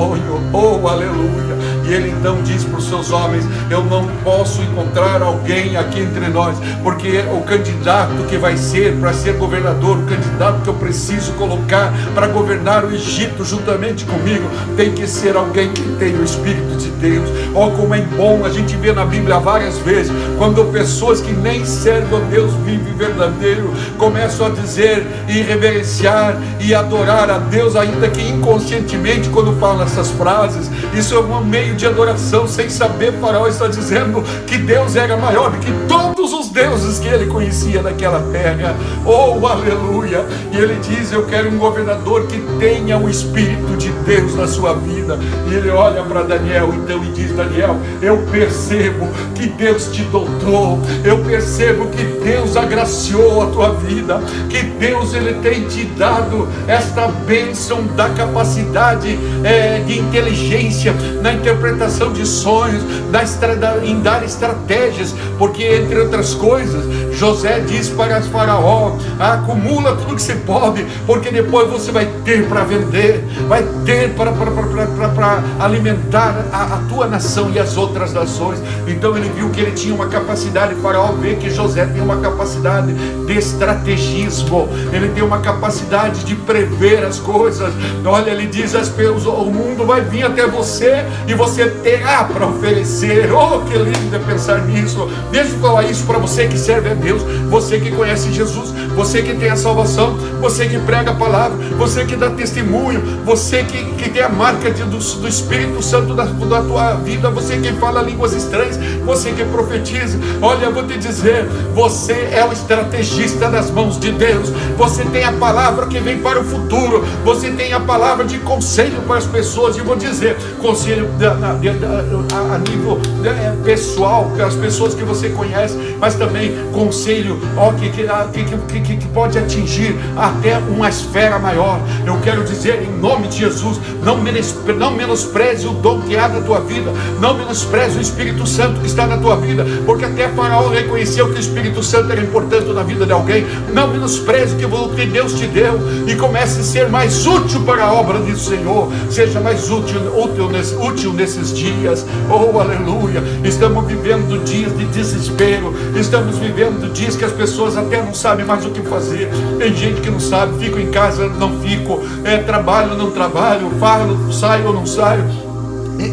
Speaker 6: Oh, aleluia! E ele então diz para os seus homens: eu não posso encontrar alguém aqui entre nós, porque o candidato que vai ser para ser governador, o candidato que eu preciso colocar para governar o Egito juntamente comigo, tem que ser alguém que tem o Espírito de Deus. Oh, como é bom a gente vê na Bíblia várias vezes, quando pessoas que nem servem a Deus vivo e verdadeiro começam a dizer e reverenciar e adorar a Deus, ainda que inconscientemente, quando falam essas frases. Isso é um meio de adoração, sem saber. Faraó está dizendo que Deus era maior do que todos os deuses que ele conhecia naquela terra. Oh, aleluia! E ele diz: eu quero um governador que tenha o Espírito de Deus na sua vida. E ele olha para Daniel então e diz: Daniel, eu percebo que Deus te dotou, eu percebo que Deus agraciou a tua vida, que Deus ele tem te dado esta bênção da capacidade de inteligência na interpretação de sonhos, em dar estratégias, porque entre outras coisas, José diz para Faraó: acumula tudo que você pode, porque depois você vai ter para vender, vai ter para alimentar a tua nação e as outras nações. Então ele viu que ele tinha uma capacidade, Faraó vê que José tem uma capacidade de estrategismo, ele tem uma capacidade de prever as coisas. Olha, ele diz: o mundo vai vir até você e você terá para oferecer. Oh, que lindo é pensar nisso. Deixa eu falar isso para você que serve a Deus, você que conhece Jesus, você que tem a salvação salvação, você que prega a palavra, você que dá testemunho, você que tem a marca do Espírito Santo da tua vida, você que fala línguas estranhas, você que profetiza. Olha, eu vou te dizer, você é o estrategista das mãos de Deus. Você tem a palavra que vem para o futuro, você tem a palavra de conselho para as pessoas. E vou dizer, conselho a nível pessoal, para as pessoas que você conhece, mas também conselho que pode atingir até uma esfera maior. Eu quero dizer, em nome de Jesus, não menospreze o dom que há na tua vida, não menospreze o Espírito Santo que está na tua vida, porque até Faraó reconheceu que o Espírito Santo era importante na vida de alguém. Não menospreze o que Deus te deu e comece a ser mais útil para a obra do Senhor. Seja mais útil nesses dias. Oh, aleluia. Estamos vivendo dias de desespero, estamos vivendo dias que as pessoas até não sabem mais o que fazer. Tem gente que não sabe, fico em casa, não fico, trabalho, não trabalho, falo, saio ou não saio.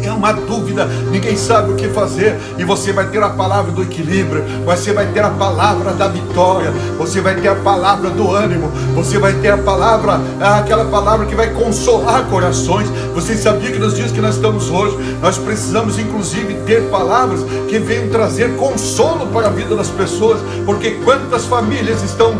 Speaker 6: É uma dúvida, ninguém sabe o que fazer. E você vai ter a palavra do equilíbrio, você vai ter a palavra da vitória, você vai ter a palavra do ânimo, você vai ter a palavra, aquela palavra que vai consolar corações. Você sabia que nos dias que nós estamos hoje, nós precisamos inclusive ter palavras que venham trazer consolo para a vida das pessoas, porque quantas famílias estão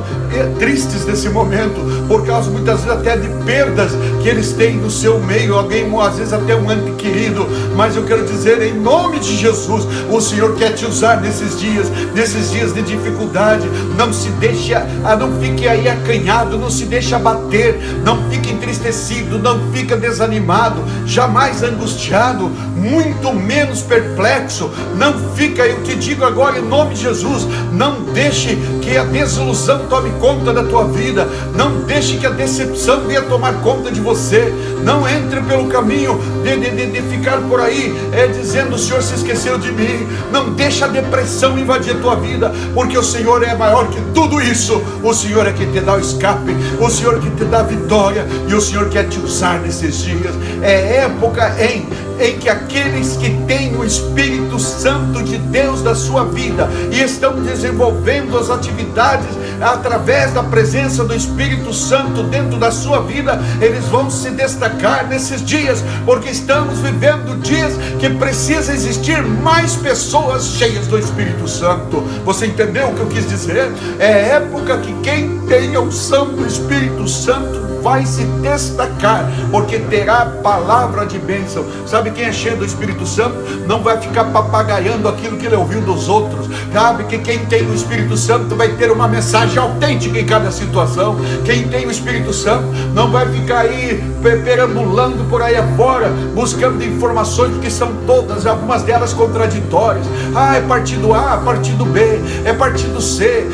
Speaker 6: tristes nesse momento, por causa muitas vezes até de perdas que eles têm no seu meio, alguém às vezes até um ente querido. Mas eu quero dizer, em nome de Jesus, o Senhor quer te usar nesses dias de dificuldade. Não se deixe, não fique aí acanhado, não se deixe abater, não fique entristecido, não fica desanimado, jamais angustiado, muito menos perplexo. Não fica, eu te digo agora em nome de Jesus, não deixe que a desilusão tome conta da tua vida, não deixe que a decepção venha tomar conta de você. Não entre pelo caminho de ficar por aí dizendo: o Senhor se esqueceu de mim. Não deixa a depressão invadir a tua vida, porque o Senhor é maior que tudo isso. O Senhor é que te dá o escape, o Senhor é que te dá a vitória, e o Senhor quer te usar nesses dias. É época em que aqueles que têm o Espírito Santo de Deus da sua vida e estão desenvolvendo as atividades através da presença do Espírito Santo dentro da sua vida, eles vão se destacar nesses dias, porque estamos vivendo dias que precisa existir mais pessoas cheias do Espírito Santo. Você entendeu o que eu quis dizer? É época que quem tem a unção do Espírito Santo vai se destacar, porque terá a palavra de bênção. Sabe quem é cheio do Espírito Santo? Não vai ficar papagaiando aquilo que ele ouviu dos outros. Sabe que quem tem o Espírito Santo vai ter uma mensagem autêntica em cada situação. Quem tem o Espírito Santo não vai ficar aí perambulando por aí afora, buscando informações que são todas, algumas delas contraditórias. É partido A, partido B, é partido C,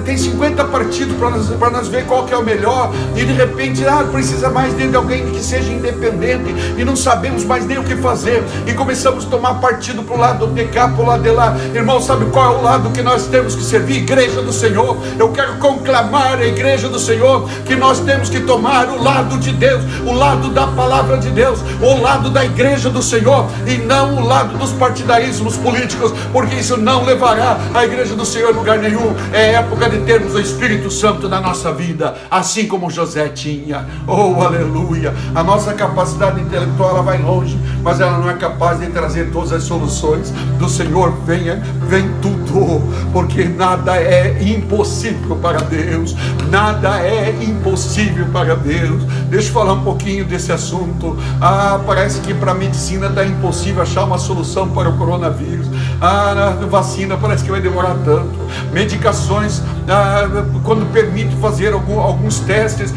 Speaker 6: tem 50 partidos para nós ver qual que é o melhor, e de repente precisa mais de alguém que seja independente, e não sabemos mais nem o que fazer, e começamos a tomar partido para o lado de cá, para o lado de lá. Irmão, sabe qual é o lado que nós temos que servir? Igreja do Senhor. Eu quero conclamar a igreja do Senhor que nós temos que tomar o lado de Deus, o lado da palavra de Deus, o lado da igreja do Senhor, e não o lado dos partidarismos políticos, porque isso não levará a igreja do Senhor a lugar nenhum. É época de termos o Espírito Santo na nossa vida, assim como José tinha. Oh, aleluia. A nossa capacidade intelectual ela vai longe, mas ela não é capaz de trazer todas as soluções. Do Senhor vem tudo, porque nada é impossível para Deus, nada é impossível para Deus. Deixa eu falar um pouquinho desse assunto. Parece que para a medicina está impossível achar uma solução para o coronavírus. A vacina parece que vai demorar tanto. Medicações, quando permite fazer alguns testes,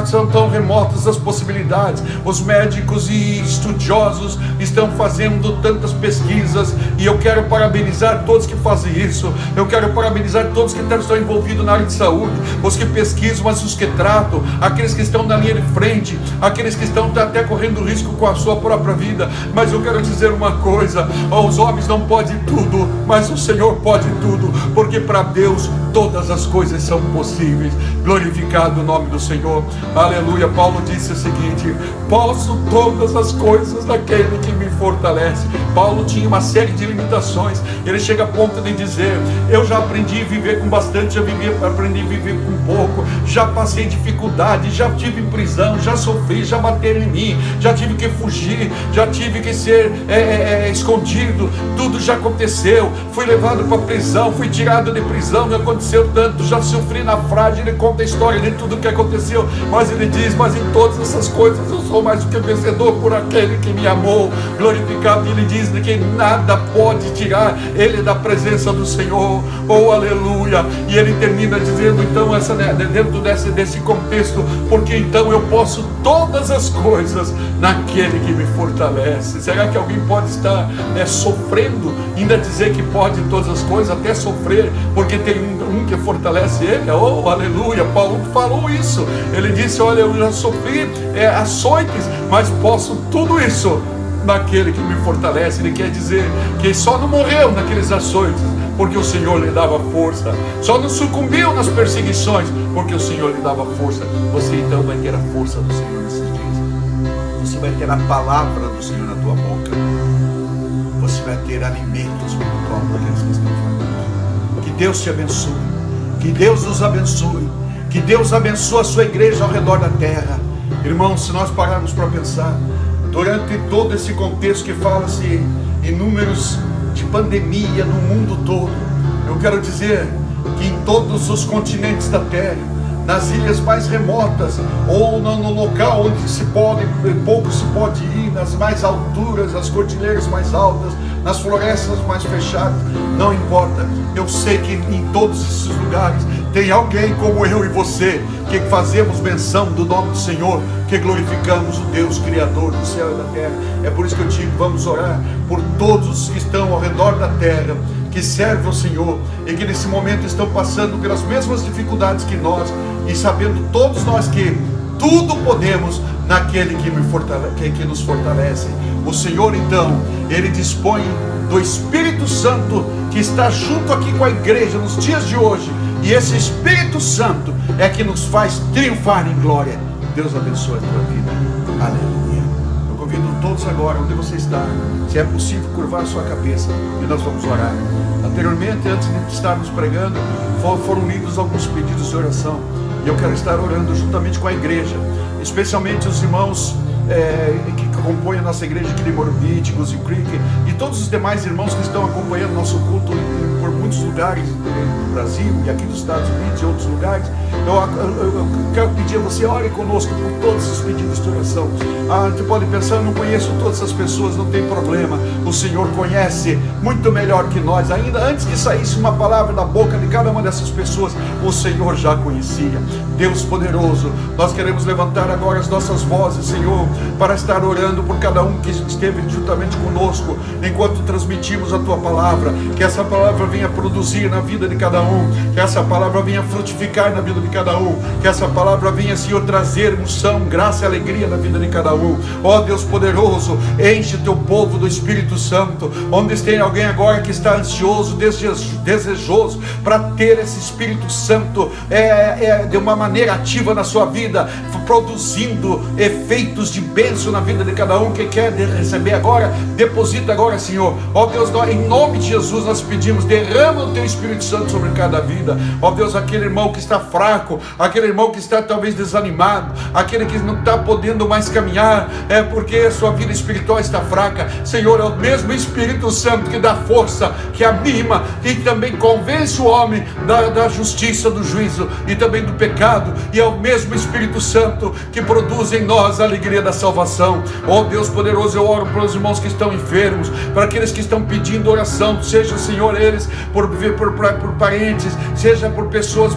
Speaker 6: são tão remotas as possibilidades. Os médicos e estudiosos estão fazendo tantas pesquisas, e eu quero parabenizar todos que fazem isso. Eu quero parabenizar todos que estão envolvidos na área de saúde, os que pesquisam, mas os que tratam, aqueles que estão na linha de frente, aqueles que estão até correndo risco com a sua própria vida. Mas eu quero dizer uma coisa: os homens não podem tudo, mas o Senhor pode tudo, porque para Deus todas as coisas são possíveis. Glorificado o nome do Senhor. Aleluia. Paulo disse o seguinte: posso todas as coisas naquele que me fortalece. Paulo tinha uma série de limitações. Ele chega a ponto de dizer: eu já aprendi a viver com bastante, já aprendi a viver com pouco, já passei dificuldade, já tive prisão, já sofri, já bateram em mim, já tive que fugir, já tive que ser escondido, tudo já aconteceu, fui levado para prisão, fui tirado de prisão, me aconteceu tanto, já sofri naufrágio. Ele conta a história de tudo que aconteceu, mas ele diz: mas em todas essas coisas eu sou mais do que vencedor por aquele que me amou. Glorificado. E ele diz que nada pode tirar ele da presença do Senhor. Oh, aleluia. E ele termina dizendo então, dentro desse contexto: porque então eu posso todas as coisas naquele que me fortalece. Será que alguém pode estar sofrendo, ainda dizer que pode todas as coisas, até sofrer, porque tem um que fortalece ele? Oh, aleluia. Paulo falou isso. Ele disse: olha, eu já sofri açoites, mas posso tudo isso naquele que me fortalece. Ele quer dizer que só não morreu naqueles açoites porque o Senhor lhe dava força, só não sucumbiu nas perseguições porque o Senhor lhe dava força. Você então vai ter a força do Senhor nesses dias. Você vai ter a palavra do Senhor na tua boca. Você vai ter alimentos para aqueles que estão fracos. Que Deus te abençoe. Que Deus nos abençoe. Que Deus abençoe a sua igreja ao redor da terra. Irmãos, se nós pararmos para pensar, durante todo esse contexto que fala-se em números de pandemia no mundo todo, eu quero dizer que em todos os continentes da terra, nas ilhas mais remotas, ou no local onde pouco se pode ir, nas mais alturas, as cordilheiras mais altas, nas florestas mais fechadas, não importa. Eu sei que em todos esses lugares tem alguém como eu e você, que fazemos menção do nome do Senhor, que glorificamos o Deus Criador do céu e da terra. É por isso que eu digo: vamos orar por todos que estão ao redor da terra, que servem ao Senhor e que nesse momento estão passando pelas mesmas dificuldades que nós, e sabendo todos nós que tudo podemos naquele que nos fortalece. O Senhor então, Ele dispõe do Espírito Santo que está junto aqui com a igreja nos dias de hoje, e esse Espírito Santo é que nos faz triunfar em glória. Deus abençoe a tua vida. Aleluia. Eu convido todos agora, onde você está, se é possível, curvar a sua cabeça e nós vamos orar. Anteriormente, antes de estarmos pregando, foram lidos alguns pedidos de oração, e eu quero estar orando juntamente com a igreja, especialmente os irmãos que compõem a nossa igreja aqui de Morumbi, Goose Creek, e todos os demais irmãos que estão acompanhando nosso culto por muitos lugares do Brasil e aqui dos Estados Unidos e outros lugares. Eu quero pedir a você: ore conosco por todos esses pedidos de oração. Você pode pensar: eu não conheço todas essas pessoas. Não tem problema, o Senhor conhece muito melhor que nós. Ainda antes que saísse uma palavra da boca de cada uma dessas pessoas, o Senhor já conhecia. Deus poderoso, nós queremos levantar agora as nossas vozes, Senhor, para estar orando por cada um que esteve juntamente conosco enquanto transmitimos a tua palavra. Que essa palavra venha produzir na vida de cada um, que essa palavra venha frutificar na vida de cada um, que essa palavra venha, Senhor, trazer unção, graça e alegria na vida de cada um. Ó Deus poderoso, enche o teu povo do Espírito Santo. Onde tem alguém agora que está ansioso, desejoso para ter esse Espírito Santo de uma maneira ativa na sua vida, produzindo efeitos de bênção na vida de cada um, que quer receber agora, deposita agora, Senhor. Ó Deus, em nome de Jesus nós pedimos: derrama o teu Espírito Santo sobre cada vida. Ó Deus, aquele irmão que está fraco, aquele irmão que está talvez desanimado, aquele que não está podendo mais caminhar, porque a sua vida espiritual está fraca. Senhor, é o mesmo Espírito Santo que dá força, que anima e também convence o homem da justiça, do juízo e também do pecado, e é o mesmo Espírito Santo que produz em nós a alegria da salvação. Ó Deus poderoso, eu oro para os irmãos que estão enfermos, para aqueles que estão pedindo oração, seja, Senhor, eles por parentes, seja por pessoas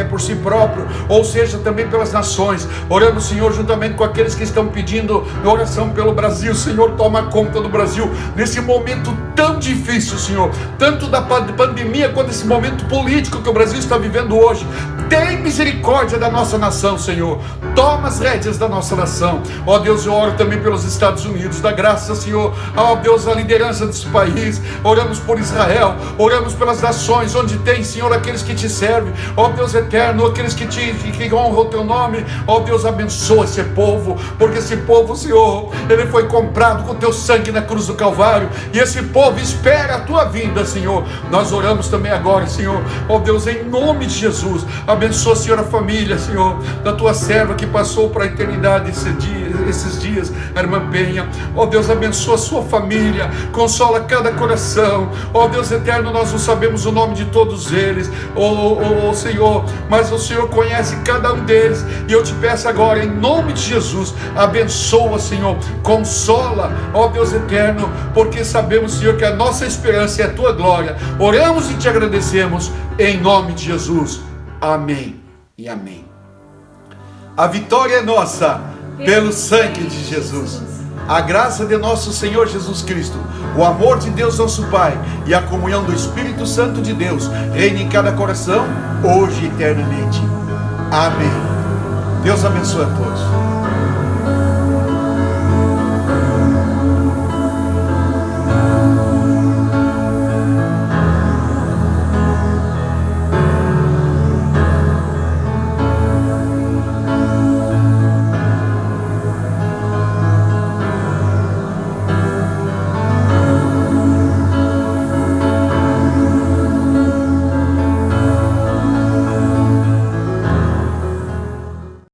Speaker 6: por si próprio, ou seja também pelas nações. Orando, Senhor, juntamente com aqueles que estão pedindo oração pelo Brasil. Senhor, toma conta do Brasil nesse momento tão difícil, Senhor, tanto da pandemia quanto esse momento político que o Brasil está vivendo hoje. Tem misericórdia da nossa nação, Senhor. Toma as rédeas da nossa nação. Ó Deus, eu oro também pelos Estados Unidos. Dá graça, Senhor, ó Deus, a liderança desse país. Oramos por Israel, oramos oramos pelas nações, onde tem, Senhor, aqueles que te servem, ó Deus eterno, aqueles que honram o teu nome, ó Deus, abençoa esse povo, porque esse povo, Senhor, ele foi comprado com o teu sangue na cruz do Calvário, e esse povo espera a tua vinda, Senhor. Nós oramos também agora, Senhor, ó Deus, em nome de Jesus, abençoa, Senhor, a família, Senhor, da tua serva que passou para a eternidade esses dias, a irmã Penha, ó Deus, abençoa a sua família, consola cada coração, ó Deus eterno, nós não sabemos o nome de todos eles, ó Senhor, mas o Senhor conhece cada um deles, e eu te peço agora, em nome de Jesus, abençoa, Senhor, consola, ó Deus eterno, porque sabemos, Senhor, que a nossa esperança é a tua glória. Oramos e te agradecemos, em nome de Jesus, amém e amém. A vitória é nossa, pelo sangue de Jesus. A graça de nosso Senhor Jesus Cristo, o amor de Deus nosso Pai e a comunhão do Espírito Santo de Deus reine em cada coração, hoje e eternamente. Amém. Deus abençoe a todos.